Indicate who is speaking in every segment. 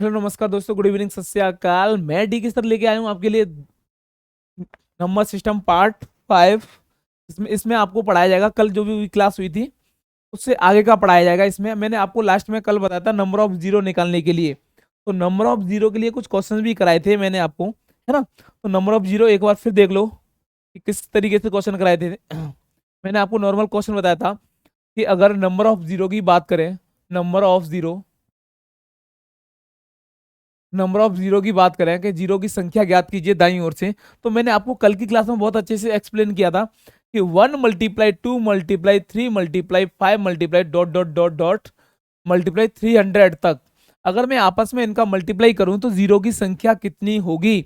Speaker 1: Hello नमस्कार दोस्तों, good evening, सत श्री अकाल। मैं डी के सर लेके आया हूँ आपके लिए नंबर सिस्टम पार्ट 5। इसमें इसमें आपको पढ़ाया जाएगा, कल जो भी क्लास हुई थी उससे आगे का पढ़ाया जाएगा। इसमें मैंने आपको लास्ट में कल बताया था नंबर ऑफ जीरो निकालने के लिए। तो नंबर ऑफ जीरो के लिए कुछ क्वेश्चंस भी कराए थे मैंने आपको, है ना। तो नंबर ऑफ जीरो एक बार फिर देख लो कि किस तरीके से क्वेश्चन कराए थे। मैंने आपको नॉर्मल क्वेश्चन बताया था कि अगर नंबर ऑफ जीरो की बात करें, number of zero number of zero की बात करें कि जीरो की संख्या ज्ञात कीजिए दाईं ओर से। तो मैंने आपको कल की क्लास में बहुत अच्छे से एक्सप्लेन किया था कि 1 × 2 × 3 × 5 × डॉट डॉट 300 तक अगर मैं आपस में इनका मल्टीप्लाई करूं तो जीरो की संख्या कितनी होगी।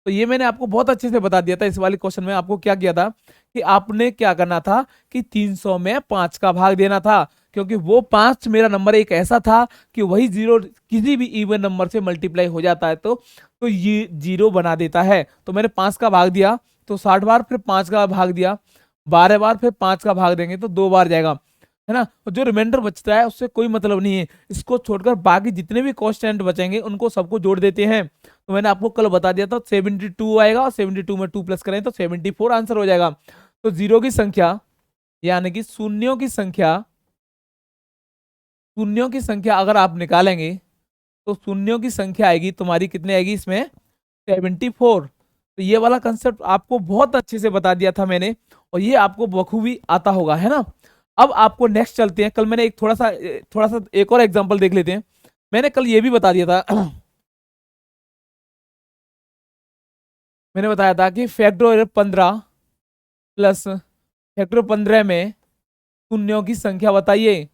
Speaker 1: तो ये मैंने आपको बहुत अच्छे से बता दिया था। इस वाले क्वेश्चन में आपको क्या किया था कि आपने क्या करना था कि 300 में 5 का भाग देना था, क्योंकि वो 5 मेरा नंबर एक ऐसा था कि वही जीरो किसी भी इवन नंबर से मल्टीप्लाई हो जाता है तो ये जीरो बना देता है। तो मैंने 5 का भाग दिया तो 60 बार, फिर 5 का भाग दिया 12 बार, फिर 5 का भाग देंगे तो 2 बार जाएगा, है ना। और जो रिमाइंडर बचता है उससे कोई मतलब नहीं है। इसको छोड़कर बाकी जितने भी कांस्टेंट बचेंगे उनको सबको जोड़ देते हैं। तो मैंने आपको कल बता दिया था 72 आएगा और 72 में 2 प्लस करें तो 74 आंसर हो जाएगा। तो जीरो की संख्या यानी कि शून्यों की संख्या अगर आप निकालेंगे तो शून्यों की संख्या आएगी तुम्हारी, कितनी आएगी इसमें, 74। तो ये वाला कंसेप्ट आपको बहुत अच्छे से बता दिया था मैंने, और ये आपको बखूबी आता होगा, है ना। अब आपको नेक्स्ट चलते हैं। कल मैंने एक थोड़ा सा एक और एग्जांपल देख लेते हैं। मैंने कल ये भी बता दिया था मैंने बताया था कि फैक्टोरियल 15 प्लस फैक्टोरियल 15 में शून्यों की संख्या बताइए।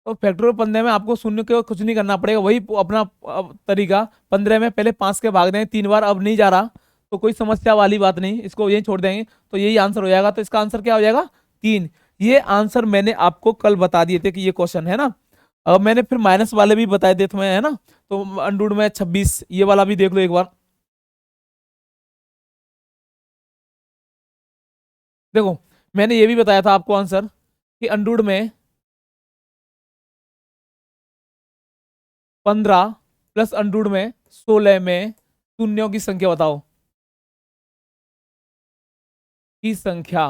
Speaker 1: तो फैक्टोरियल 15 में आपको शून्य के कुछ नहीं करना पड़ेगा, वही अपना तरीका। 15 में पहले 5 के भाग देंगे 3 बार, अब नहीं जा रहा तो कोई समस्या वाली बात नहीं, इसको यही छोड़ देंगे तो यही आंसर हो जाएगा। तो इसका आंसर क्या हो जाएगा, 3। ये आंसर मैंने आपको कल बता दिए थे कि ये क्वेश्चन है ना। अब मैंने फिर माइनस वाले भी बताए थे तुम्हें, है ना। तो अंडूड में 26, ये वाला भी देख लो एक बार। देखो, मैंने ये भी बताया था आपको आंसर कि अंडूड में 15 प्लस अंडूड में 16 में शून्यों की संख्या बताओ, की संख्या।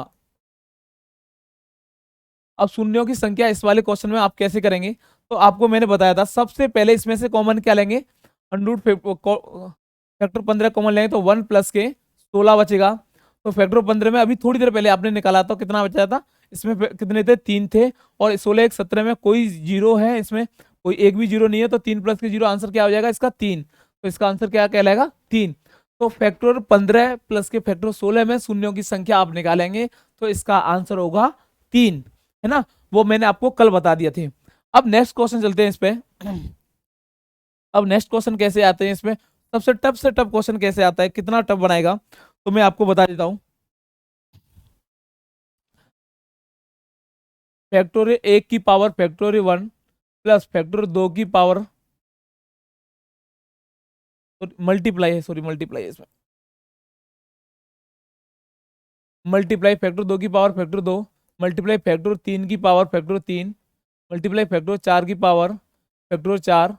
Speaker 1: अब शून्यों की संख्या इस वाले क्वेश्चन में आप कैसे करेंगे, तो आपको मैंने बताया था सबसे पहले इसमें से कॉमन क्या लेंगे, अंडूड फैक्टर 15 कॉमन लेंगे तो 1 प्लस के 16 बचेगा। तो फैक्टर 15 में अभी थोड़ी देर पहले आपने निकाला तो कितना बचा था, इसमें कितने थे, 3 थे। और 16 एक 17 में कोई जीरो है, इसमें कोई एक भी जीरो नहीं है, तो 3 प्लस के जीरो, आंसर क्या हो जाएगा इसका, 3। तो इसका आंसर क्या कहलाएगा, 3। तो फैक्टर 15 प्लस के फैक्टर 16 में शून्यों की संख्या आप निकालेंगे तो इसका आंसर होगा 3, है ना। वो मैंने आपको कल बता दिए थे। अब नेक्स्ट क्वेश्चन चलते हैं इस पे। अब नेक्स्ट क्वेश्चन कैसे आते हैं इसमें, सबसे टफ से टफ क्वेश्चन कैसे आता है, कितना टफ बनाएगा, तो मैं आपको बता देता हूँ। फैक्टोरियल 1 की पावर फैक्टोरियल 1 प्लस फैक्टोरियल 2 की पावर, मल्टीप्लाई है, सॉरी मल्टीप्लाई है इसमें, मल्टीप्लाई फैक्टर 2 की पावर फैक्टर 2, मल्टीप्लाई फैक्टर 3 की पावर फैक्टर 3, मल्टीप्लाई फैक्टर 4 की power factor 4,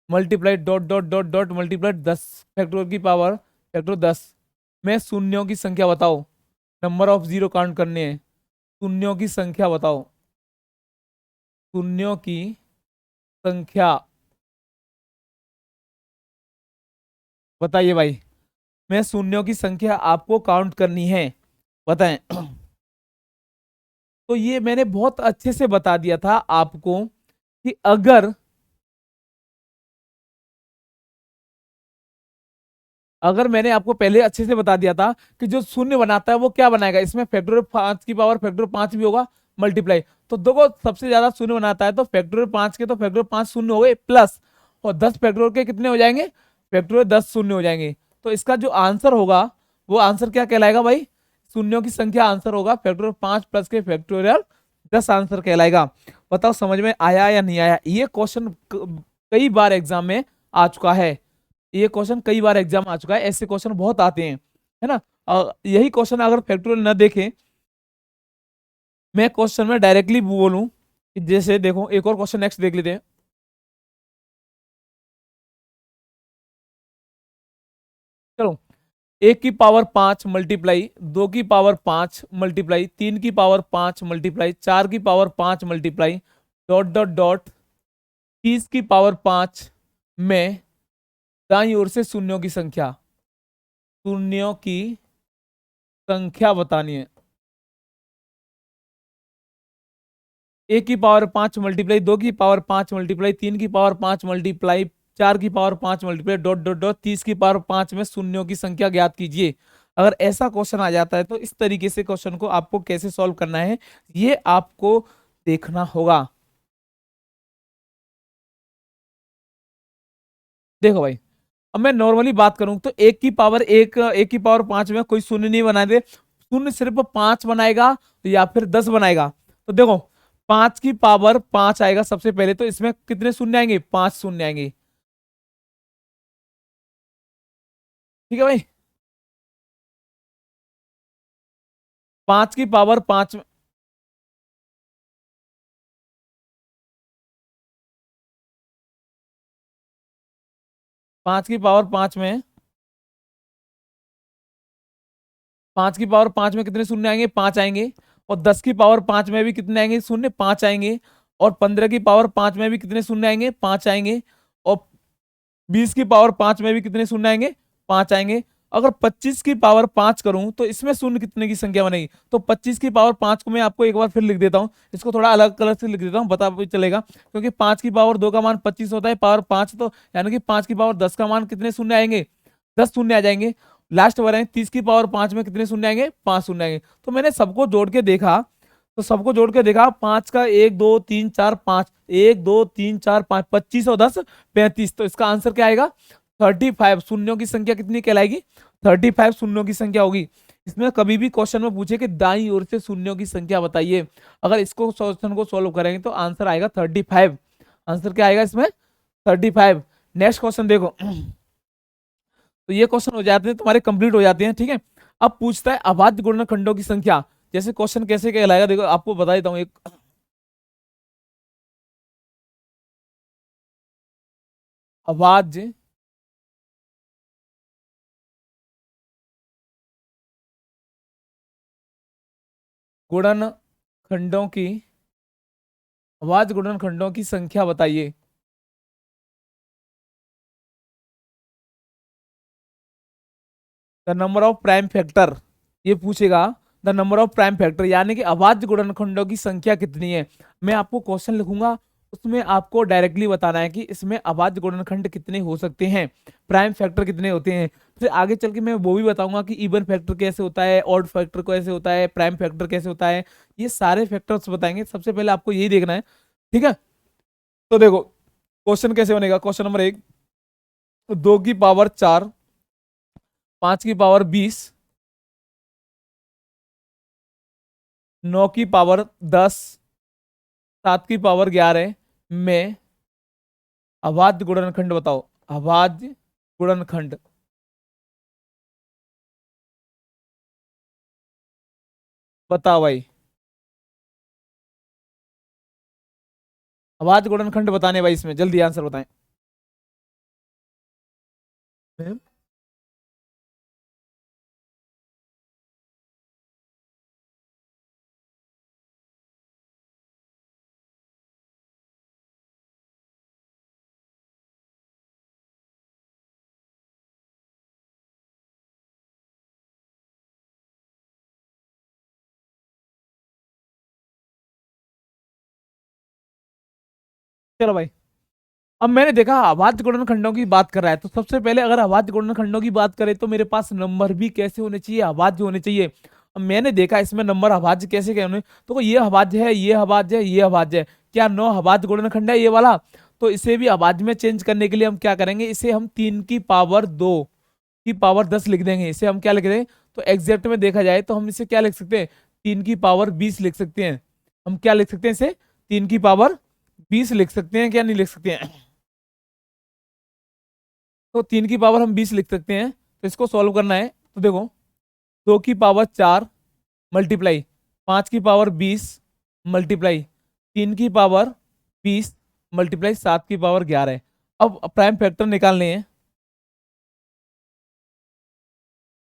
Speaker 1: multiply dot dot dot dot multiply 10 factor की पावर फैक्टर 10 में शून्यों की संख्या बताओ। नंबर ऑफ जीरो काउंट करने हैं, शून्यों की संख्या बताओ, शून्यों की संख्या बताइए भाई। मैं शून्यों की संख्या आपको काउंट करनी है, बताएं। तो ये मैंने बहुत अच्छे से बता दिया था आपको कि अगर मैंने आपको पहले अच्छे से बता दिया था कि जो शून्य बनाता है वो क्या बनाएगा, इसमें फैक्टोरियल 5 की पावर फैक्टोरियल 5 भी होगा, मल्टीप्लाई। तो देखो सबसे ज्यादा शून्य बनाता है तो फैक्टोरियल 5 के तो फैक्टोरियल 5 शून्य हो गए, प्लस और 10 फैक्टोरियल के कितने हो जाएंगे, फैक्टोरियल 10 शून्य हो जाएंगे। तो इसका जो आंसर होगा वो आंसर क्या कहलाएगा भाई, शून्यों की संख्या आंसर होगा फैक्टोरियल 5 प्लस के फैक्टोरियल 10 आंसर कहलाएगा। बताओ समझ में आया या नहीं आया। ये क्वेश्चन कई बार एग्जाम में आ चुका है, ये क्वेश्चन कई बार एग्जाम आ चुका है, ऐसे क्वेश्चन बहुत आते हैं, है ना। यही क्वेश्चन अगर फैक्टोरियल न देखें, मैं क्वेश्चन में डायरेक्टली बोलूं जैसे देखो एक और क्वेश्चन नेक्स्ट देख लेते हैं। चलो, 1 की पावर 5 मल्टीप्लाई 2 की पावर 5 मल्टीप्लाई 3 की पावर 5 मल्टीप्लाई 4 की power 5 multiply dot dot dot 30 की पावर 5 में दाईं ओर से शून्यों की संख्या, शून्यों की संख्या बतानी है। 1 की पावर 5 मल्टीप्लाई 2 की पावर 5 मल्टीप्लाई 3 की पावर 5 मल्टीप्लाई 4 की power 5 multiply dot dot dot 30 की पावर 5 में शून्यों की संख्या ज्ञात कीजिए। अगर ऐसा क्वेश्चन आ जाता है तो इस तरीके से क्वेश्चन को आपको कैसे सॉल्व करना है ये आपको देखना होगा। देखो भाई, अब मैं नॉर्मली बात करूं तो 1 की पावर 5 में कोई शून्य नहीं बना दे, शून्य सिर्फ 5 बनाएगा या फिर 10 बनाएगा। तो देखो 5 की पावर 5 आएगा सबसे पहले, तो इसमें कितने शून्य आएंगे, 5 शून्य आएंगे। ठीक है भाई, 5 की पावर 5, 5 की पावर 5 में 5 की पावर 5 में कितने शून्य आएंगे, 5 आएंगे। और 10 की पावर 5 में भी कितने आएंगे, शून्य 5 आएंगे। और 15 की पावर 5 में भी कितने शून्य आएंगे, 5 आएंगे। और 20 की पावर 5 में भी कितने शून्य आएंगे, 5 आएंगे। अगर 25 की पावर 5 करूं तो इसमें शून्य कितने की संख्या बनेगी, तो 25 की पावर 5 को मैं आपको एक बार फिर लिख देता हूं, इसको थोड़ा अलग कलर से लिख देता हूं, बता भी चलेगा। क्योंकि 5 की पावर 2 का मान 25 होता है, पावर 5 तो यानी कि 5 की पावर 10 का मान कितने शून्य आएंगे, 10 शून्य आ जाएंगे। लास्ट वाला है 30 की पावर 5 में कितने शून्य आएंगे, 5 शून्य आएंगे। तो मैंने सबको जोड़ के देखा, तो सबको जोड़ के देखा, 5 का 1 2 3 4 5, 1 2 3 4 5, 25 और 10 35। तो इसका आंसर क्या आएगा, 35। शून्यों की संख्या कितनी कहलाएगी, 35 शून्यों की संख्या होगी। इसमें कभी भी क्वेश्चन में पूछे कि दाईं ओर से शून्यों की संख्या बताइए, अगर इसको क्वेश्चन को सॉल्व करेंगे तो आंसर आएगा 35। आंसर क्या आएगा इसमें, 35। नेक्स्ट क्वेश्चन देखो। तो ये क्वेश्चन हो जाते हैं तुम्हारे, कंप्लीट हो जाते हैं। ठीक है, अब पूछता है अभाज्य गुणनखंडों की संख्या। जैसे क्वेश्चन कैसे कहलाएगा देखो, आपको बता देता हूँ एक। अभाज्य गुणनखंडों की, अभाज्य गुणनखंडों की संख्या बताइए। The number of prime factor, ये पूछेगा the number of prime factor, यानी कि अभाज्य गुणनखंडों की संख्या कितनी है। मैं आपको क्वेश्चन लिखूंगा, उसमें आपको डायरेक्टली बताना है कि इसमें अभाज्य गुणनखंड कितने हो सकते हैं, प्राइम फैक्टर कितने होते हैं। फिर आगे चल के मैं वो भी बताऊंगा कि इवन फैक्टर कैसे होता है, ऑड फैक्टर कैसे होता है, प्राइम फैक्टर कैसे होता है, ये सारे फैक्टर्स बताएंगे। सबसे पहले आपको यही देखना है। ठीक है, तो देखो क्वेश्चन कैसे बनेगा। क्वेश्चन नंबर 1, 2 की पावर 4, 5 की पावर 20, 9 की पावर 10, 7 की पावर 11 में अभाज्य गुणनखंड बताओ। अभाज्य गुणनखंड बताओ भाई, अभाज्य गुणनखंड बताने भाई, इसमें जल्दी आंसर बताएं। मैम? चलो भाई, अब मैंने देखा अभाज्य गुणनखंडों की बात कर रहा है, तो सबसे पहले अगर अभाज्य गुणनखंडों की बात करें तो मेरे पास नंबर भी कैसे होने चाहिए, अभाज्य होने चाहिए। अब मैंने देखा इसमें नंबर अभाज्य कैसे क्या होने, तो ये अभाज्य है, ये अभाज्य है, ये अभाज्य है। क्या 9 अभाज्य गुणनखंड है ये वाला, तो इसे भी अभाज्य में चेंज करने के लिए हम क्या करेंगे, इसे हम 3 की पावर 2 की पावर 10 लिख देंगे। इसे हम क्या लिख देंगे, तो एग्जैक्ट में देखा जाए तो हम इसे क्या लिख सकते हैं, 3 की पावर 20 लिख सकते हैं। हम क्या लिख सकते हैं इसे, 3 की पावर 20 लिख सकते हैं, क्या नहीं लिख सकते हैं। तो 3 की पावर हम 20 लिख सकते हैं। तो इसको सॉल्व करना है, तो देखो 2 की पावर 4 मल्टीप्लाई 5 की पावर 20 मल्टीप्लाई 3 की पावर 20 मल्टीप्लाई 7 की पावर 11 है। अब प्राइम फैक्टर निकालने हैं,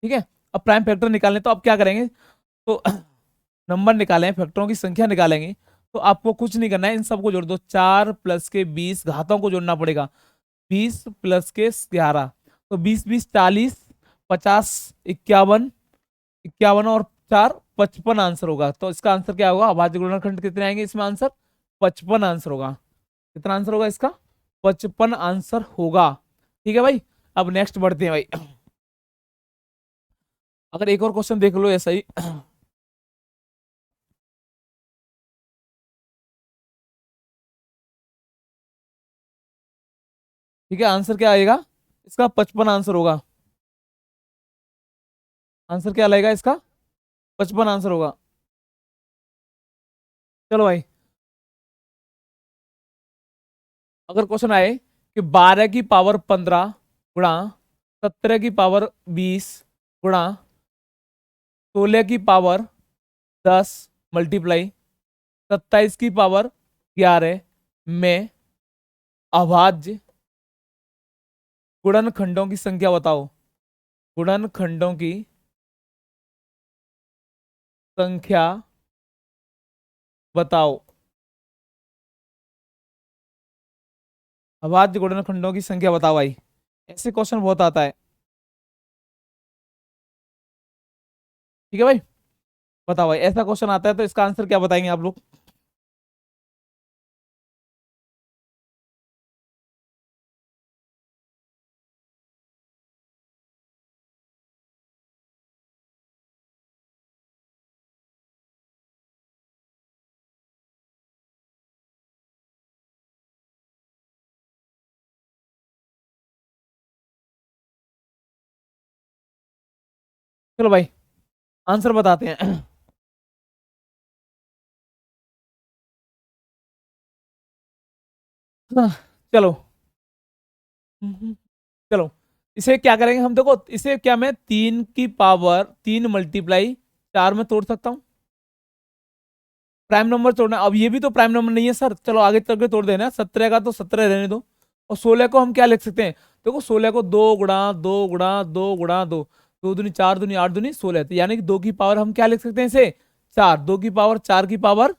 Speaker 1: ठीक है। अब प्राइम फैक्टर निकालने, तो अब क्या करेंगे, तो नंबर निकालें, फैक्टरों की संख्या निकालेंगे। तो आपको कुछ नहीं करना है, इन सबको जोड़ दो, 4 प्लस के 20 घातों को जोड़ना पड़ेगा, 20 प्लस के 11, तो 20 20 40, 50 51, 51 और 4 55 आंसर होगा। तो इसका आंसर क्या होगा, अभाज्य गुणनखंड कितने आएंगे इसमें आंसर, 55 आंसर होगा। कितना आंसर होगा इसका, 55 आंसर होगा। ठीक है भाई, अब नेक्स्ट बढ़ते हैं भाई। अगर एक और क्वेश्चन देख लो ऐसा ही। ठीक है, आंसर क्या आएगा इसका, 55 आंसर होगा। आंसर क्या लगेगा इसका, 55 आंसर होगा। चलो भाई, अगर क्वेश्चन आए कि 12 की पावर 15 गुणा 17 की पावर 20 गुणा 16 की पावर 10 मल्टीप्लाई 27 की पावर 11 में अभाज्य गुणनखंडों की संख्या बताओ। गुणनखंडों की संख्या बताओ। अभाज्य गुणनखंडों की संख्या बताओ भाई, ऐसे क्वेश्चन बहुत आता है। ठीक है भाई, बताओ भाई, ऐसा क्वेश्चन आता है तो इसका आंसर क्या बताएंगे आप लोग। चलो भाई, आंसर बताते हैं। हाँ, चलो। चलो, इसे क्या करेंगे हम, देखो इसे क्या मैं 3 की पावर 3 मल्टीप्लाई 4 में तोड़ सकता हूँ, प्राइम नंबर तोड़ना। अब ये भी तो प्राइम नंबर नहीं है सर, चलो आगे चल के तोड़ देना, 17 का तो 17 रहने दो, और 16 को हम क्या लिख सकते हैं, देखो 16 को 2 गुणा 2 गुणा 2 गुणा 2, 2 दूनी 4 दूनी 8 दूनी 16, तो यानी कि 2 की पावर हम क्या लिख सकते हैं इसे, 4, 2 की पावर 4 की पावर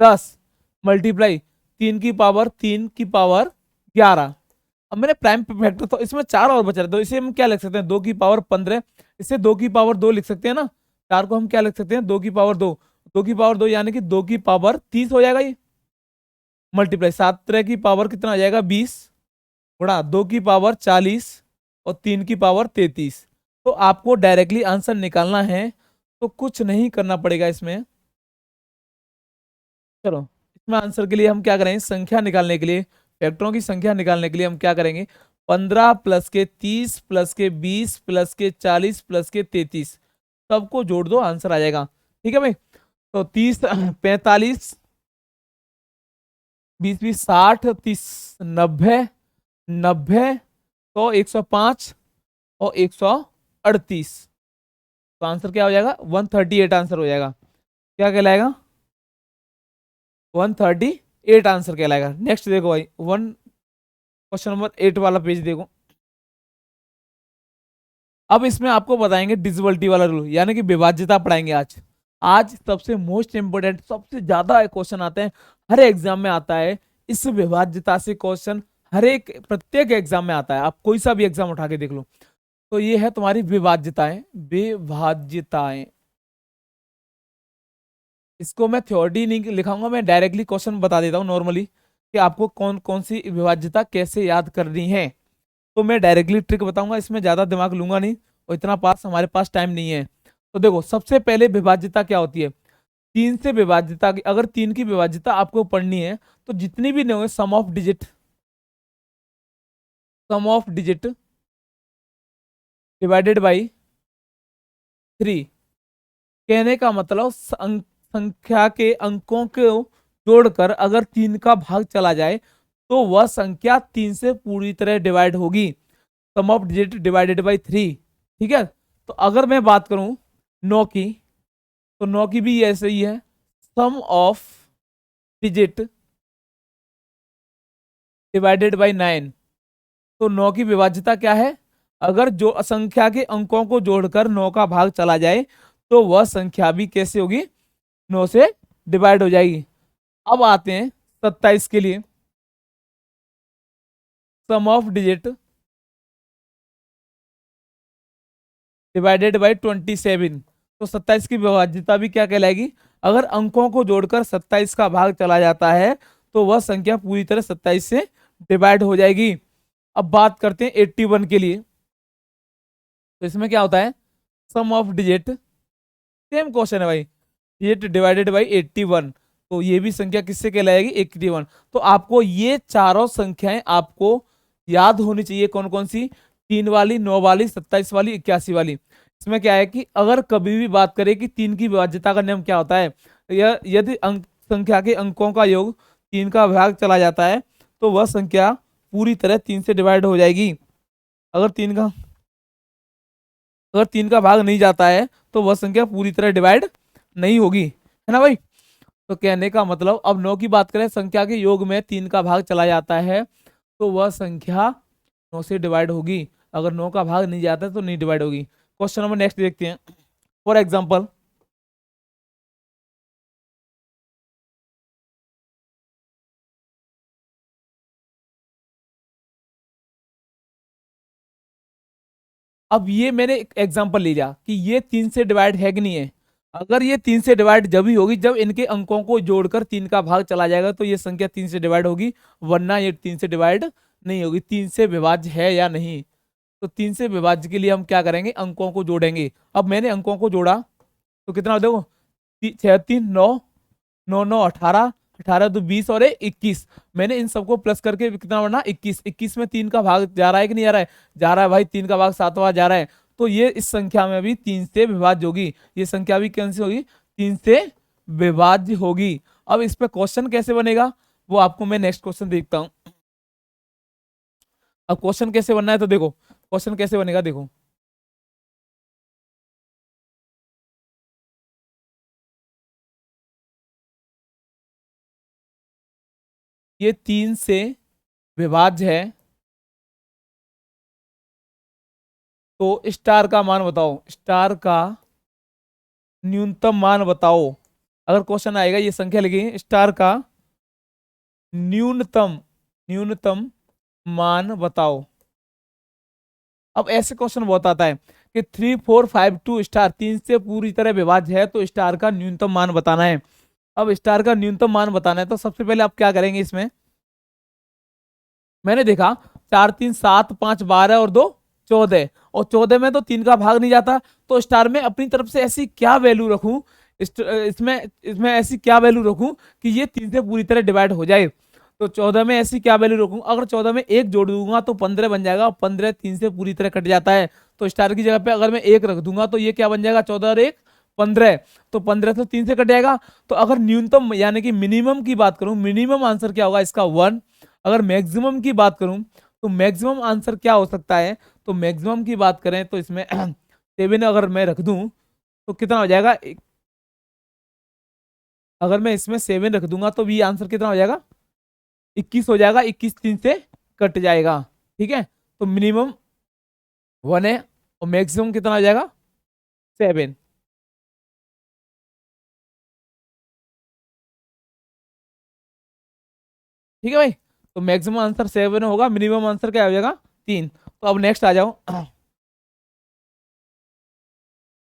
Speaker 1: 10 मल्टीप्लाई 3 की पावर 3 की पावर 11। अब मैंने प्राइम फैक्टर तो इसमें 4 और बचा रहे, तो इसे हम क्या लिख सकते हैं, 2 की पावर 15, इसे 2 की पावर 2 लिख सकते हैं ना, 4 को हम क्या लिख सकते हैं, 2 की पावर 2, 2 की पावर 2 यानी कि 2 की पावर 30 हो जाएगा ये, मल्टीप्लाई 7 की पावर कितना आ जाएगा 20 गुणा 2 की पावर 40 और 3 की पावर 33। तो आपको डायरेक्टली आंसर निकालना है, तो कुछ नहीं करना पड़ेगा इसमें। चलो, इसमें आंसर के लिए हम क्या करेंगे, संख्या निकालने के लिए, फैक्टरों की संख्या निकालने के लिए हम क्या करेंगे, 15 प्लस के 30 प्लस के 20 प्लस के 40 प्लस के 33, सबको जोड़ दो आंसर आ जाएगा। ठीक है भाई, तो 30 45 20 20 60 30 90 90 तो 105 और 138, तो आंसर क्या हो जाएगा, 138 आंसर हो जाएगा। क्या कहलाएगा, 138 आंसर कहलाएगा। नेक्स्ट देखो भाई, क्वेश्चन नंबर 8 वाला पेज देखो। अब इसमें आपको बताएंगे डिविजिबिलिटी वाला रूल, यानी कि विभाज्यता पढ़ाएंगे आज। आज सबसे मोस्ट इंपोर्टेंट, सबसे ज्यादा क्वेश्चन आते हैं, हर एग्जाम में आता है इस विभाज्यता से क्वेश्चन, हर एक प्रत्येक एग्जाम में आता है, आप कोई सा भी एग्जाम उठा के देख लो। तो ये है तुम्हारी विभाज्यताएं, विभाज्यताएं। इसको मैं थ्योरी नहीं लिखाऊंगा, मैं डायरेक्टली क्वेश्चन बता देता हूँ नॉर्मली, कि आपको कौन कौन सी विभाज्यता कैसे याद करनी है। तो मैं डायरेक्टली ट्रिक बताऊंगा, इसमें ज्यादा दिमाग लूंगा नहीं, और इतना पास हमारे पास टाइम नहीं है। तो देखो, सबसे पहले विभाज्यता क्या होती है, 3 से विभाज्यता की, अगर 3 की विभाज्यता आपको पढ़नी है, तो जितनी भी नहीं सम ऑफ डिजिट डिवाइडेड बाई 3, कहने का मतलब संख्या के अंकों को जोड़कर अगर 3 का भाग चला जाए, तो वह संख्या 3 से पूरी तरह डिवाइड होगी, सम ऑफ डिजिट डिवाइडेड बाई 3। ठीक है, तो अगर मैं बात करूं 9 की, तो 9 की भी ऐसे ही है, सम ऑफ डिजिट डिवाइडेड बाई 9। तो 9 की विभाज्यता क्या है? अगर जो संख्या के अंकों को जोड़कर 9 का भाग चला जाए तो वह संख्या भी कैसे होगी? 9 से डिवाइड हो जाएगी। अब आते हैं 27 के लिए। सम ऑफ डिजिट डिवाइडेड बाई 27। तो 27 की विभाज्यता भी क्या कहलाएगी? अगर अंकों को जोड़कर 27 का भाग चला जाता है तो वह संख्या पूरी तरह 27 से डिवाइड हो जाएगी। अब बात करते हैं 81 के लिए। तो इसमें क्या होता है? सम ऑफ डिजिट, सेम क्वेश्चन है भाई, डिजिट डिवाइडेड बाई 81। तो ये भी संख्या किससे कहलाएगी? 81। तो आपको ये चारों संख्याएं आपको याद होनी चाहिए। कौन कौन सी? 3 वाली, 9 वाली, 27 वाली, 81 वाली। इसमें क्या है कि अगर कभी भी बात करें कि 3 की विभाज्यता का नियम क्या होता है, यह यदि अंक संख्या के अंकों का योग 3 का भाग चला जाता है तो वह संख्या पूरी तरह 3 से डिवाइड हो जाएगी। अगर 3 का अगर 3 का भाग नहीं जाता है तो वह संख्या पूरी तरह डिवाइड नहीं होगी, है ना भाई? तो कहने का मतलब, अब 9 की बात करें, संख्या के योग में 3 का भाग चला जाता है तो वह संख्या 9 से डिवाइड होगी। अगर 9 का भाग नहीं जाता तो नहीं डिवाइड होगी। क्वेश्चन नंबर नेक्स्ट देखते हैं। फॉर एग्जाम्पल, अब ये मैंने एक एग्जांपल ले लिया कि ये 3 से डिवाइड है कि नहीं है। अगर ये 3 से डिवाइड जब ही होगी जब इनके अंकों को जोड़कर 3 का भाग चला जाएगा तो ये संख्या 3 से डिवाइड होगी, वरना ये 3 से डिवाइड नहीं होगी। 3 से विभाज्य है या नहीं? तो 3 से विभाज्य के लिए हम क्या करेंगे? अंकों को जोड़ेंगे। अब मैंने अंकों को जोड़ा तो कितना, देखो, 6 3 9, 9 9 18, 18 2 20 और 21। मैंने इन सबको प्लस करके कितना बना? 21। 21 में 3 का भाग जा रहा है कि नहीं जा रहा है? जा रहा है भाई, 3 का भाग 7वां जा रहा है। तो ये इस संख्या में भी 3 से विभाज्य होगी। ये संख्या भी कैसे होगी? 3 से विभाज्य होगी। अब इस पे क्वेश्चन कैसे बनेगा वो आपको मैं नेक्स्ट क्वेश्चन देखता हूँ। अब क्वेश्चन कैसे बनना है तो देखो, क्वेश्चन कैसे बनेगा देखो। ये 3 से विभाज्य है तो स्टार का मान बताओ, स्टार का न्यूनतम मान बताओ। अगर क्वेश्चन आएगा ये संख्या लिखी स्टार का न्यूनतम न्यूनतम मान बताओ। अब ऐसे क्वेश्चन बहुत आता है कि 3 4 5 2 स्टार 3 से पूरी तरह विभाज्य है तो स्टार का न्यूनतम मान बताना है। अब स्टार का न्यूनतम मान बताना है तो सबसे पहले आप क्या करेंगे? इसमें मैंने देखा 4 3 7 5 12 और 2 14, और 14 में तो 3 का भाग नहीं जाता। तो स्टार में अपनी तरफ से ऐसी क्या वैल्यू रखूं, इसमें इसमें ऐसी क्या वैल्यू रखूं कि ये 3 से पूरी तरह डिवाइड हो जाए? तो 14 में ऐसी क्या वैल्यू रखूं? अगर 14 में एक जोड़ दूंगा तो 15 बन जाएगा, और 15 3 से पूरी तरह कट जाता है। तो स्टार की जगह पे अगर मैं एक रख दूंगा तो ये क्या बन जाएगा? 14 और 1 15। तो 15 तो 3 से कट जाएगा। तो अगर न्यूनतम यानी कि मिनिमम की बात करूं, मिनिमम आंसर क्या होगा इसका? 1। अगर मैक्सिमम की बात करूं तो मैक्सिमम आंसर क्या हो सकता है? तो मैक्सिमम की बात करें तो इसमें 7 अगर मैं रख दूं तो कितना हो जाएगा? अगर मैं इसमें 7 रख दूंगा तो भी आंसर कितना हो जाएगा? 21 हो जाएगा। 21 3 से कट जाएगा। ठीक है, तो मिनिमम 1 है और मैक्सिमम कितना हो जाएगा? 7। ठीक है भाई, तो मैक्सिमम आंसर 7 होगा, मिनिमम आंसर क्या हो जाएगा? 3। तो अब नेक्स्ट आ जाओ।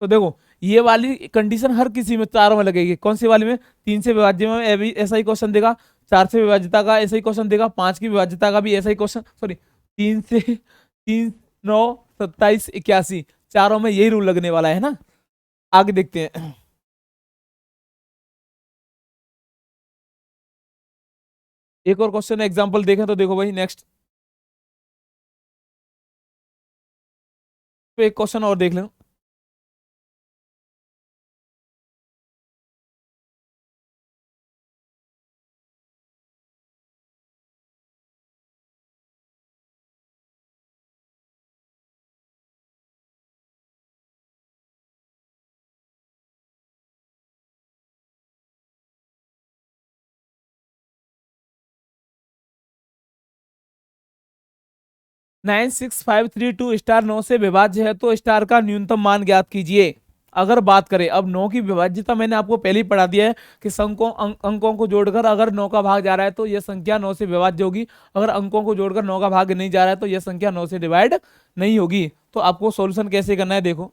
Speaker 1: तो देखो, ये वाली कंडीशन हर किसी में चारों में लगेगी। कौन सी वाली में? 3 से विभाज्य में ऐसा ही क्वेश्चन देगा, 4 से विभाज्यता का ऐसा ही क्वेश्चन देगा, 5 की विभाज्यता का भी ऐसा ही क्वेश्चन, सॉरी, 3 से 3 9 27 81, चारों में यही रूल लगने वाला है ना। आगे देखते हैं। एक और क्वेश्चन एग्जांपल देखें तो देखो भाई नेक्स्ट, तो एक क्वेश्चन और देख लो। 96532 स्टार 9 से विभाज्य है तो स्टार का न्यूनतम मान ज्ञात कीजिए। अगर बात करें अब 9 की विभाज्यता, मैंने आपको पहले ही पढ़ा दिया है कि अंकों को जोड़कर अगर 9 का भाग जा रहा है तो यह संख्या 9 से विभाज्य होगी। अगर अंकों को जोड़कर 9 का भाग नहीं जा रहा है तो यह संख्या 9 से डिवाइड नहीं होगी। तो आपको सॉल्यूशन कैसे करना है देखो।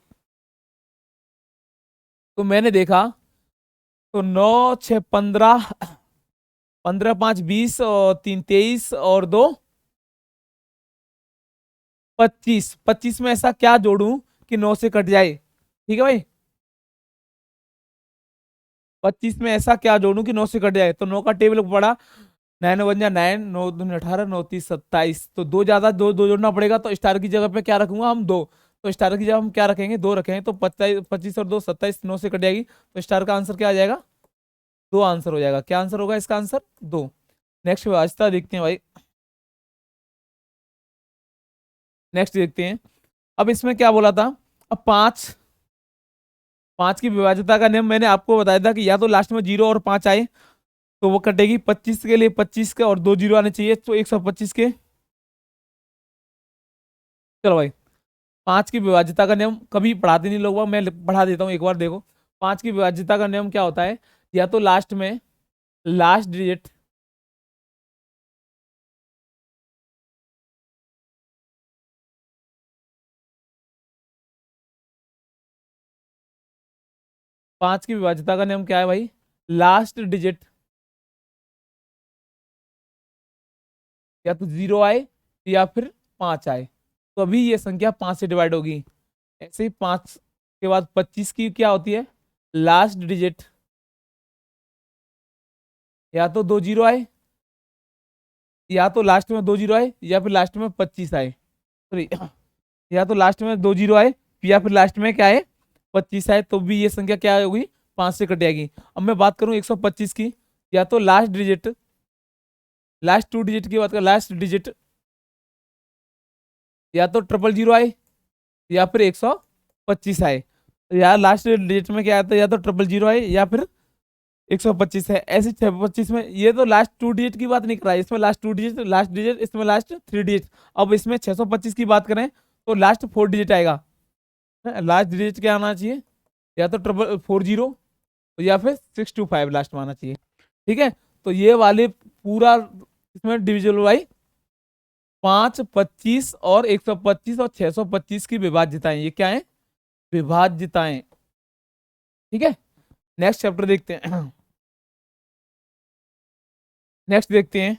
Speaker 1: तो मैंने देखा, तो 9 6 15, 15 5 20 और 3 23 और 2 25। 25 में ऐसा क्या जोड़ूं कि 9 से कट जाए? ठीक है भाई, 25 में ऐसा क्या जोड़ूं कि 9 से कट जाए? तो 9 का टेबल पड़ा, 9 × 1 = 9, 9 × 2 = 18, 9 × 3 = 27। तो दो ज्यादा, दो जोड़ना पड़ेगा, तो स्टार की जगह पे क्या रखूंगा हम? दो। तो स्टार की जगह हम क्या रखेंगे? दो रखेंगे। तो 25, 25 और 2 27, 9 से कट जाएगी। तो स्टार का आंसर क्या आ जाएगा? दो आंसर हो जाएगा। क्या आंसर होगा इसका? आंसर दो। नेक्स्ट व्यवस्था देखते हैं भाई। नेक्स्ट देखते हैं। अब इसमें क्या बोला था? अब पांच, पांच की विभाज्यता का नियम मैंने आपको बताया था कि या तो लास्ट में 0 और 5 आए तो वो कटेगी। 25 के लिए 25 के और 2 जीरो आने चाहिए, तो 125 के। चलो भाई, पांच की विभाज्यता का नियम कभी पढ़ाते नहीं लोग, मैं पढ़ा देता हूँ एक बार देखो। पांच की विभाज्यता का नियम क्या होता है? या तो लास्ट में लास्ट डिजिट, पांच की विभाज्यता का नियम क्या है भाई? लास्ट डिजिट या तो 0 आए या फिर 5 आए, तो अभी ये संख्या 5 से डिवाइड होगी। ऐसे ही 5 के बाद 25 की क्या होती है? लास्ट डिजिट या तो 2 जीरो आए, या तो लास्ट में 2 जीरो आए या फिर लास्ट में 25 आए। सॉरी, या तो लास्ट में 2 जीरो आए या फिर लास्ट में क्या आए? 25 आए, तो भी ये संख्या क्या होगी? 5 से कट जाएगी। अब मैं बात करूं 125 की, या तो last digit, last two digit की बात कर, लास्ट डिजिट या तो 000 आए या फिर 125 आए। तो यार लास्ट डिजिट में क्या आता है? या तो 000 आए या फिर 125 है। ऐसे 625 में ये तो लास्ट टू डिजिट की बात नहीं कर रहा है, इसमें last two digit, last digit, इसमें लास्ट थ्री डिजिट। अब इसमें 625 की बात करें तो लास्ट फोर डिजिट आएगा। लास्ट डिजिट क्या आना चाहिए? या तो 00040 या फिर 625 लास्ट में आना चाहिए। ठीक है, तो ये वाले पूरा इसमें डिविजिबल बाई 5, 25 और 125 और 625 की विभाज्यताएं, ये क्या है? विभाज्यताएं। ठीक है, नेक्स्ट चैप्टर देखते हैं। नेक्स्ट देखते हैं।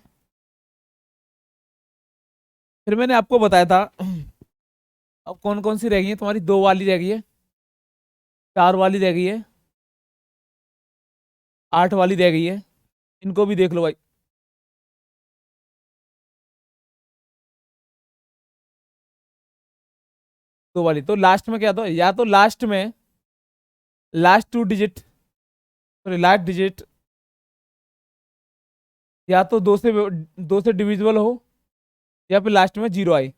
Speaker 1: फिर मैंने आपको बताया था, अब कौन कौन सी रह गई है तुम्हारी? दो वाली रह गई है, चार वाली रह गई है, आठ वाली रह गई है। इनको भी देख लो भाई। दो वाली तो लास्ट में क्या था? या तो लास्ट में last two digit, sorry last digit या तो दो से डिविजिबल हो या फिर लास्ट में जीरो आए।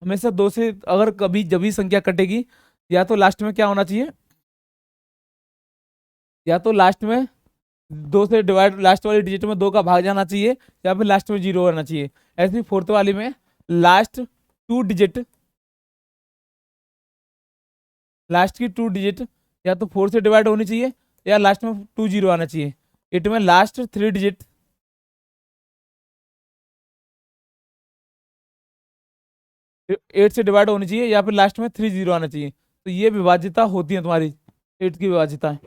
Speaker 1: हमेशा दो से, अगर कभी जब भी संख्या कटेगी या तो लास्ट में क्या होना चाहिए? या तो लास्ट में दो से डिवाइड, लास्ट वाली डिजिट में दो का भाग जाना चाहिए या फिर लास्ट में जीरो होना चाहिए। ऐसे ही फोर्थ वाली में लास्ट टू डिजिट, लास्ट की टू डिजिट या तो 4 से डिवाइड होनी चाहिए या लास्ट में 2 जीरो आना चाहिए। एट में लास्ट थ्री डिजिट 8 से डिवाइड होनी चाहिए या फिर लास्ट में 3 जीरो आना चाहिए। तो ये विभाज्यता होती है तुम्हारी, 8 की विभाज्यता है।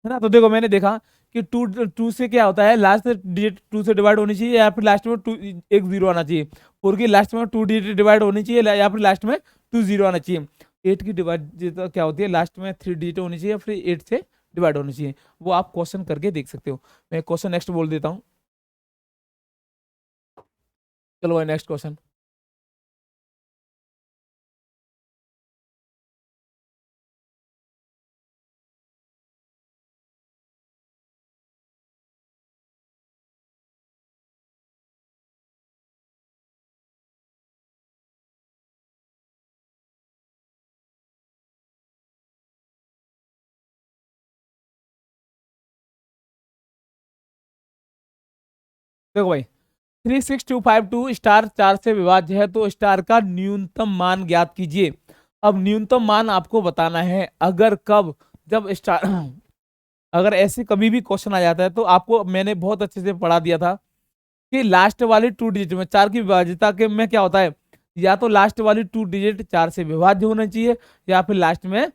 Speaker 1: है ना? तो देखो मैंने देखा कि टू टू से क्या होता है? लास्ट डिजिट 2 से डिवाइड होनी चाहिए या फिर लास्ट में टू, एक जीरो आना चाहिए। फोर की लास्ट में 2 डिजिट डिवाइड होनी चाहिए या फिर लास्ट में 2 जीरो आना चाहिए। 8 की डिवाइड क्या होती है? लास्ट में 3 डिजिट होनी चाहिए, फिर 8 से डिवाइड होनी चाहिए। वो आप क्वेश्चन करके देख सकते हो। मैं क्वेश्चन नेक्स्ट बोल देता हूँ। चलो भाई, नेक्स्ट क्वेश्चन। देखो भाई 36252 स्टार 4 से विभाज्य है तो स्टार का न्यूनतम मान ज्ञात कीजिए। अब न्यूनतम मान आपको बताना है, अगर कब जब स्टार अगर ऐसे कभी भी क्वेश्चन आ जाता है तो आपको मैंने बहुत अच्छे से पढ़ा दिया था कि लास्ट वाली 2 डिजिट में 4 की विभाज्यता के में क्या होता है, या तो लास्ट वाली 2 डिजिट 4 से विभाज्य होना चाहिए या फिर लास्ट में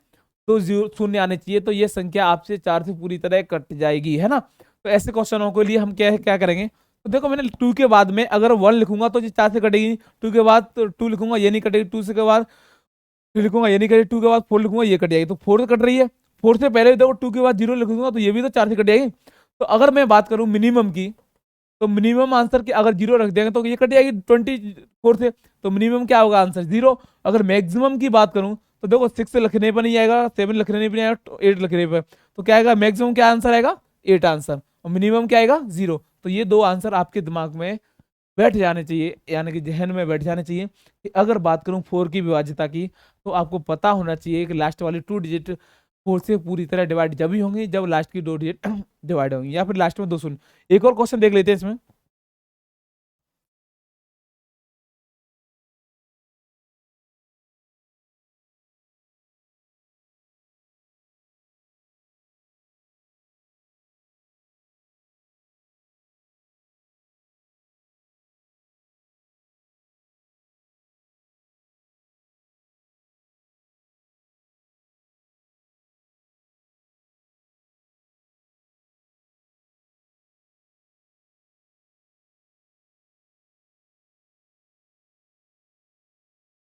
Speaker 1: तो शून्य आने चाहिए, तो ये संख्या आपसे 4 से पूरी तरह कट जाएगी, है ना। तो ऐसे क्वेश्चनों के लिए हम क्या क्या करेंगे, तो देखो मैंने 2 के बाद में अगर 1 लिखूंगा तो ये 4 से कटेगी, 2 के बाद तो 2 लिखूंगा ये नहीं कटेगी, 2 से के बाद 3 लिखूंगा ये नहीं कटेगी, 2 के बाद 4 लिखूंगा ये कट जाएगी, तो 4 कट रही है। 4 से पहले देखो 2 के बाद 0 लिखूंगा तो ये भी तो 4 से कट जाएगी। तो अगर मैं बात करूं मिनिमम की, तो मिनिमम आंसर की अगर 0 रख देंगे तो ये कट जाएगी 24 से, तो मिनिमम क्या होगा आंसर 0। अगर मैक्सिमम की बात करूं तो देखो 6 लिखने पर नहीं आएगा, 7 लिखने पर नहीं आएगा, 8 लिखने पर, तो क्या आएगा मैक्सिमम क्या आंसर आएगा 8 आंसर, और मिनिमम क्या आएगा 0। तो ये दो आंसर आपके दिमाग में बैठ जाने चाहिए, यानी कि जहन में बैठ जाने चाहिए कि अगर बात करूं 4 की विभाज्यता की, तो आपको पता होना चाहिए कि लास्ट वाली 2 डिजिट 4 से पूरी तरह डिवाइड जब ही होंगी जब लास्ट की 2 डिजिट डिवाइड होंगी, या फिर लास्ट में 2 शून्य। एक और क्वेश्चन देख लेते हैं इसमें।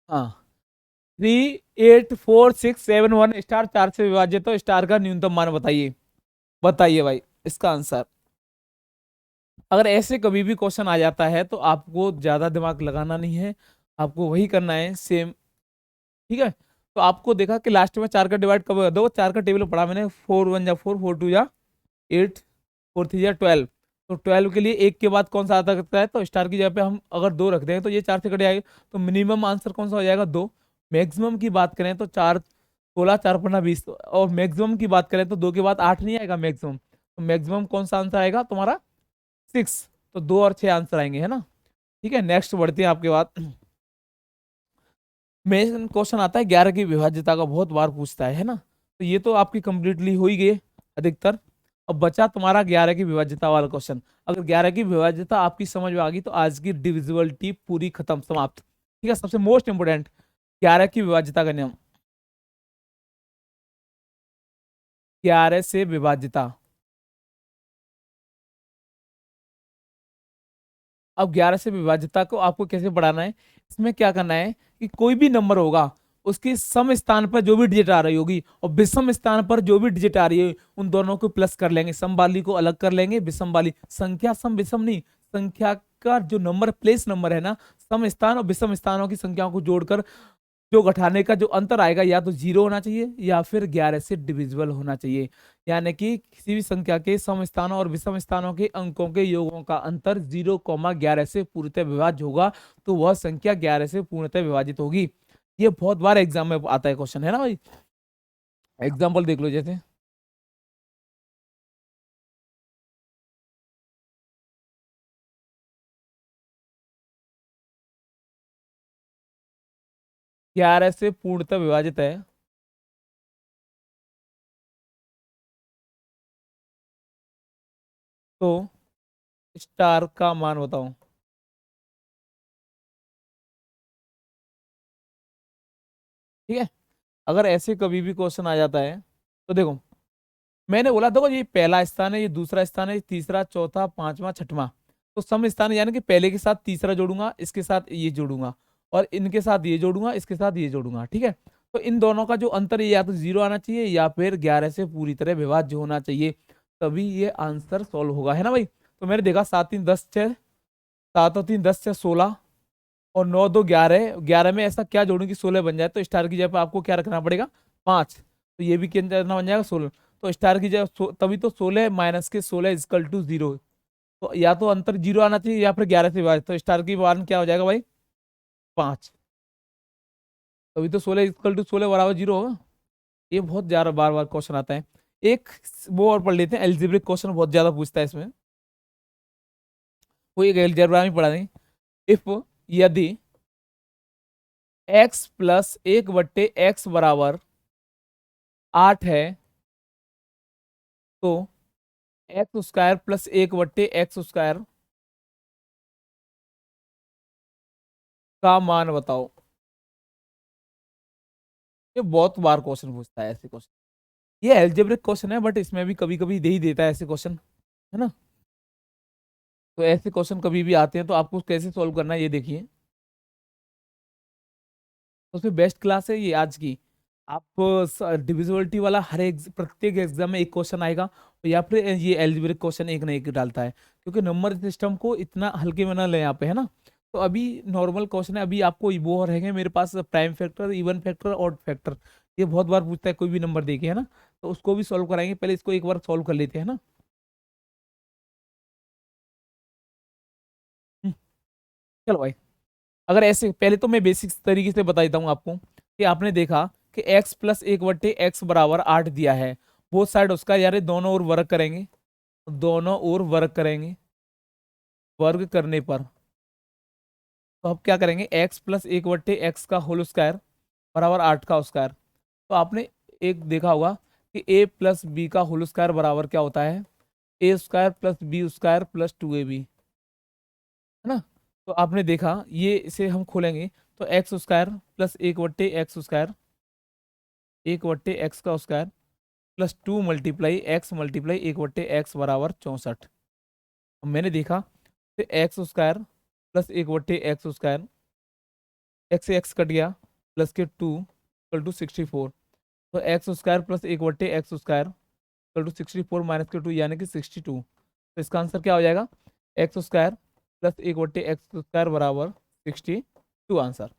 Speaker 1: हाँ 3 8 4 6 7 1 स्टार 4 से विभाजित तो स्टार का न्यूनतम मान बताइए। बताइए भाई इसका आंसर। अगर ऐसे कभी भी क्वेश्चन आ जाता है तो आपको ज्यादा दिमाग लगाना नहीं है, आपको वही करना है सेम, ठीक है। तो आपको देखा कि लास्ट में 4 का डिवाइड कब होगा, दो 4 का टेबल पढ़ा मैंने, 4 1 जा 4, 4 2 जा 8, 4 3 जा 12। तो 12 के लिए एक के बाद कौन सा आता करता है, तो स्टार की जगह पे हम अगर 2 रख दें तो ये 4 से कट जाएगा, तो मिनिमम आंसर कौन सा हो जाएगा 2। मैक्सिमम की बात करें तो 4 16 4 15 20, और मैक्सिमम की बात करें तो 2 के बाद 8 नहीं आएगा मैक्सिमम, तो मैक्सिमम कौन सा आंसर आएगा तुम्हारा 6। तो 2 और 6 आंसर आएंगे, है ना। ठीक है नेक्स्ट बढ़ते हैं आपके बाद। मेन क्वेश्चन आता है 11 की विभाज्यता का, बहुत बार पूछता है ना। तो ये तो आपकी कंप्लीटली हो ही गई है अधिकतर। अब बचा तुम्हारा 11 की विभाज्यता वाला क्वेश्चन। अगर 11 की विभाज्यता आपकी समझ में आ गई तो आज की डिविजिबिलिटी पूरी खत्म समाप्त। ठीक है, सबसे मोस्ट इंपोर्टेंट 11 की विभाज्यता का नियम। 11 से विभाज्यता। अब 11 से विभाज्यता को आपको कैसे बढ़ाना है, इसमें क्या करना है कि कोई भी नंबर होगा उसके सम स्थान पर जो भी डिजिट आ रही होगी और विषम स्थान पर जो भी डिजिट आ रही है उन दोनों को प्लस कर लेंगे, सम वाली को अलग कर लेंगे, विषम वाली संख्या, सम विषम नहीं, संख्या का जो नंबर प्लेस नंबर है ना, सम स्थान और विषम स्थानों की संख्याओं को जोड़कर जो घटाने का जो अंतर आएगा या तो 0 होना चाहिए या फिर 11 से डिविजिबल होना चाहिए। यानी कि किसी भी संख्या के सम स्थानों और विषम स्थानों के अंकों के योगों का अंतर 0,11 से पूर्णतः विभाज्य होगा, तो वह संख्या 11 से पूर्णतः विभाजित होगी। ये बहुत बार एग्जाम में आता है क्वेश्चन, है ना भाई। एग्जाम्पल देख लो जैसे 11 से पूर्णतः विभाजित है, तो स्टार का मान बताओ। ठीक है, अगर ऐसे कभी भी क्वेश्चन आ जाता है तो देखो मैंने बोला, देखो ये पहला स्थान है, ये दूसरा स्थान है, ये तीसरा चौथा पांचवा छठवां, तो सम स्थान है, यानी कि पहले के साथ तीसरा जोड़ूंगा, इसके साथ ये जोड़ूंगा, और इनके साथ ये जोड़ूंगा, इसके साथ ये जोड़ूंगा। ठीक है, तो इन दोनों का जो अंतर है या तो 0 आना चाहिए या फिर 11 से पूरी तरह विभाज्य होना चाहिए, तभी ये आंसर सॉल्व होगा, है ना भाई। तो मैंने देखा 7 3 10 6, 7 और 3 10 6 16, और 9 2 11, 11 में ऐसा क्या जोड़ूं कि 16 बन जाए, तो स्टार की जगह पे आपको क्या रखना पड़ेगा 5, तो ये भी कितना बन जाएगा 16। तो स्टार की जगह तभी तो 16 माइनस के 16 इजकल टू 0, तो या तो अंतर 0 आना चाहिए या फिर 11 से विभाजित, तो स्टार की मान क्या हो जाएगा भाई 5, तभी तो 16 इजकल टू 16 बराबर 0 होगा। ये बहुत ज्यादा बार बार क्वेश्चन आता है। एक वो और पढ़ लेते हैं, एल्जेब्रिक क्वेश्चन बहुत ज्यादा पूछता है इसमें। वो एक अलजेब्रा में पढ़ा दें। इफ यदि x प्लस 1/x बराबर 8 है तो एक्स स्क्वायर प्लस 1/x² का मान बताओ। ये बहुत बार क्वेश्चन पूछता है ऐसे क्वेश्चन। ये एल्जेब्रिक क्वेश्चन है बट इसमें भी कभी कभी दे ही देता है ऐसे क्वेश्चन, है ना। तो ऐसे क्वेश्चन कभी भी आते हैं तो आपको कैसे सॉल्व करना है ये देखिए। तो उसमें बेस्ट क्लास है ये आज की। आप डिविजिबिलिटी वाला हर एक प्रत्येक एग्जाम में एक क्वेश्चन आएगा, या फिर ये एल्जेब्रिक क्वेश्चन एक ना एक डालता है, क्योंकि नंबर सिस्टम को इतना हल्के में ना ले यहाँ पे, है ना। तो अभी नॉर्मल क्वेश्चन है, अभी आपको वो रहेंगे मेरे पास prime factor, even factor, odd factor. ये बहुत बार पूछता है कोई भी नंबर देके, है ना। तो उसको भी सॉल्व कराएंगे, पहले इसको एक बार सॉल्व कर लेते हैं ना। हम्म, चलो भाई। अगर ऐसे पहले तो मैं बेसिक तरीके से बता देता हूँ आपको कि आपने देखा कि x प्लस 1/x बराबर 8 दिया है। वो साइड उसका यार दोनों ओर वर्ग करेंगे, दोनों ओर वर्ग करेंगे। वर्ग करने पर तो आप क्या करेंगे, x प्लस 1/x का होल स्क्वायर बराबर 8 का स्क्वायर। तो आपने एक देखा होगा कि a प्लस बी का होल स्क्वायर बराबर क्या होता है, a square plus B square plus 2ab, है ना। तो आपने देखा ये, इसे हम खोलेंगे तो X square plus 1/x², 1/x का square plus 2 multiply X multiply 1/x बराबर 64। मैंने देखा तो X square plus 1/x², X से एक्स कट गया, प्लस के 2 इक्वल टू 64। तो X square plus 1/x² equal to 64 minus के 2 यानी कि 62। तो इसका आंसर क्या हो जाएगा, एक्स स्क्वायर प्लस 1/x² बराबर 62 आंसर।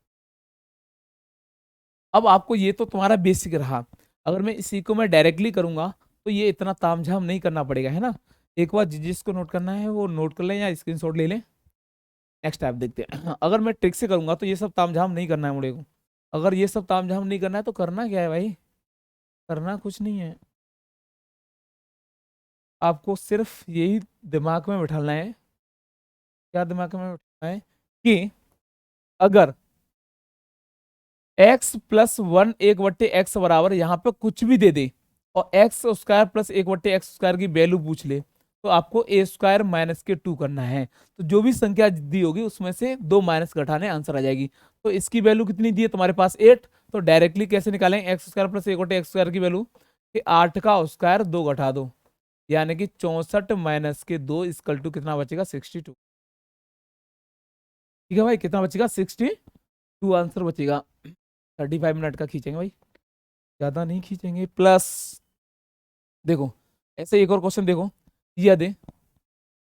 Speaker 1: अब आपको ये तो तुम्हारा बेसिक रहा। अगर मैं इसी को मैं डायरेक्टली करूंगा तो ये इतना तामझाम नहीं करना पड़ेगा, है ना। एक बार जिसको नोट करना है वो नोट कर लें या स्क्रीनशॉट ले लें। नेक्स्ट टाइप देखते हैं। अगर मैं ट्रिक से करूंगा तो ये सब तामझाम नहीं करना है मुझे को। अगर ये सब तामझाम नहीं करना है तो करना क्या है भाई, करना कुछ नहीं है। आपको सिर्फ यही दिमाग में बिठाना है, क्या दिमाग में बिठाना है कि अगर x प्लस 1 1/x बराबर यहाँ पे कुछ भी दे दे और एक्स स्क्वायर प्लस 1/x² की वैल्यू पूछ ले, तो आपको a स्क्वायर माइनस के 2 करना है। तो जो भी संख्या दी होगी उसमें से 2 माइनस घटाने आंसर आ जाएगी। तो इसकी वैल्यू कितनी दी है तुम्हारे पास 8। तो डायरेक्टली कैसे निकालेंगे, एक्स स्क्वायर प्लस 1/x² की वैल्यू कि 8 का स्क्वायर 2 घटा दो, यानी कि 64 माइनस के 2 इक्वल टू कितना बचेगा 62। ठीक है भाई, कितना बचेगा 62 आंसर बचेगा। 35 मिनट का खींचेंगे भाई, ज्यादा नहीं खींचेंगे। प्लस देखो ऐसे एक और क्वेश्चन देखो, यदि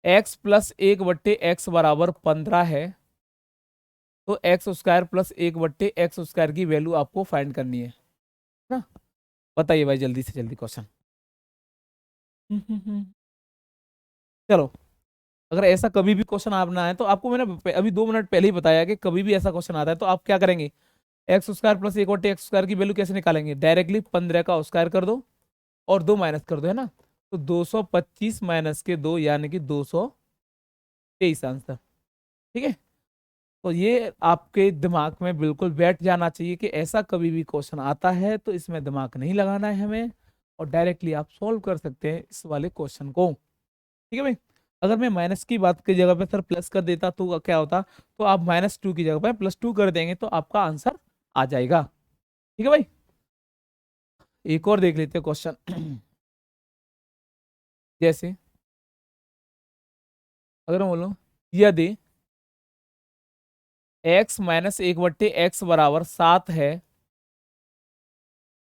Speaker 1: x प्लस 1/x बराबर 15 है तो एक्स स्क्वायर प्लस 1/x² की वैल्यू आपको फाइंड करनी है ना। बताइए भाई जल्दी से जल्दी क्वेश्चन। चलो, अगर ऐसा कभी भी क्वेश्चन आपने आए तो आपको मैंने अभी 2 मिनट पहले ही बताया कि कभी भी ऐसा क्वेश्चन आता है तो आप क्या करेंगे, एक्स स्क्वायर प्लस 1/x² की वैल्यू कैसे निकालेंगे, डायरेक्टली 15 का स्क्वायर कर दो और 2 माइनस कर दो, है ना। तो 225 माइनस के 2 यानी कि 223 आंसर। ठीक है। तो ये आपके दिमाग में बिल्कुल बैठ जाना चाहिए कि ऐसा कभी भी क्वेश्चन आता है तो इसमें दिमाग नहीं लगाना है हमें, और डायरेक्टली आप सॉल्व कर सकते हैं इस वाले क्वेश्चन को। ठीक है भाई। अगर मैं माइनस की बात की जगह पे सर प्लस कर देता तो क्या होता, तो आप -2 की जगह पे +2 कर देंगे तो आपका आंसर आ जाएगा। ठीक है भाई। एक और देख लेते हैं क्वेश्चन। जैसे अगर मैं बोलूं यदि x माइनस 1/x बराबर 7 है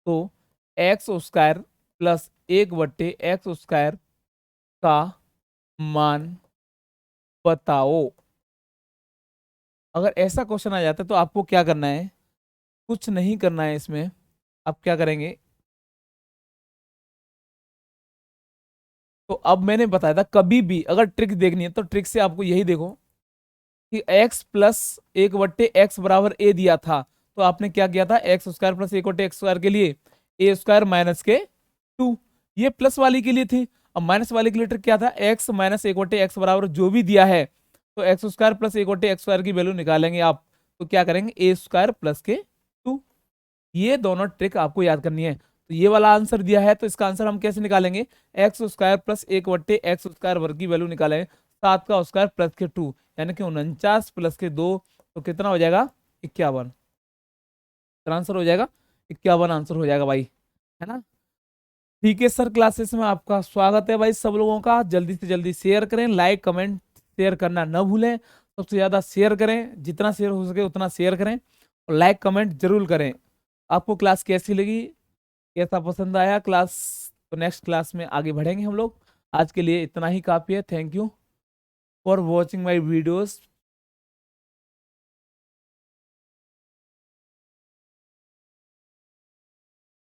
Speaker 1: तो एक्स स्क्वायर प्लस 1/x² का मान बताओ। अगर ऐसा क्वेश्चन आ जाता है तो आपको क्या करना है, कुछ नहीं करना है इसमें। आप क्या करेंगे, तो अब मैंने बताया था कभी भी अगर ट्रिक देखनी है तो ट्रिक से आपको यही देखो कि x प्लस 1/x बराबर a दिया था, तो आपने क्या किया था, एक्स स्क्वायर प्लस 1/x² के लिए a स्क्वायर माइनस के 2, ये प्लस वाली के लिए थी। अब माइनस वाले के लिए ट्रिक क्या था, x माइनस 1/x बराबर जो भी दिया है तो एक्स स्क्वायर प्लस 1/x² की वैल्यू निकालेंगे आप, तो क्या करेंगे a² प्लस के 2। ये दोनों ट्रिक आपको याद करनी है। तो ये वाला आंसर दिया है, तो इसका आंसर हम कैसे निकालेंगे, x² प्लस 1/x² वर्ग की वैल्यू निकालेंगे, 7 का स्क्वायर प्लस के 2, यानी कि 49 प्लस के 2, तो कितना हो जाएगा 51। आंसर हो जाएगा 51, आंसर हो जाएगा भाई, है ना। ठीक है सर, क्लासेस में आपका स्वागत है भाई सब लोगों का। जल्दी से जल्दी शेयर करें, लाइक कमेंट शेयर करना ना भूलें, सबसे ज़्यादा शेयर करें, जितना शेयर हो सके उतना शेयर करें, और लाइक कमेंट जरूर करें। आपको क्लास कैसी लगी, कैसा पसंद आया क्लास, तो नेक्स्ट क्लास में आगे बढ़ेंगे हम लोग। आज के लिए इतना ही काफ़ी है। Thank you for watching my videos.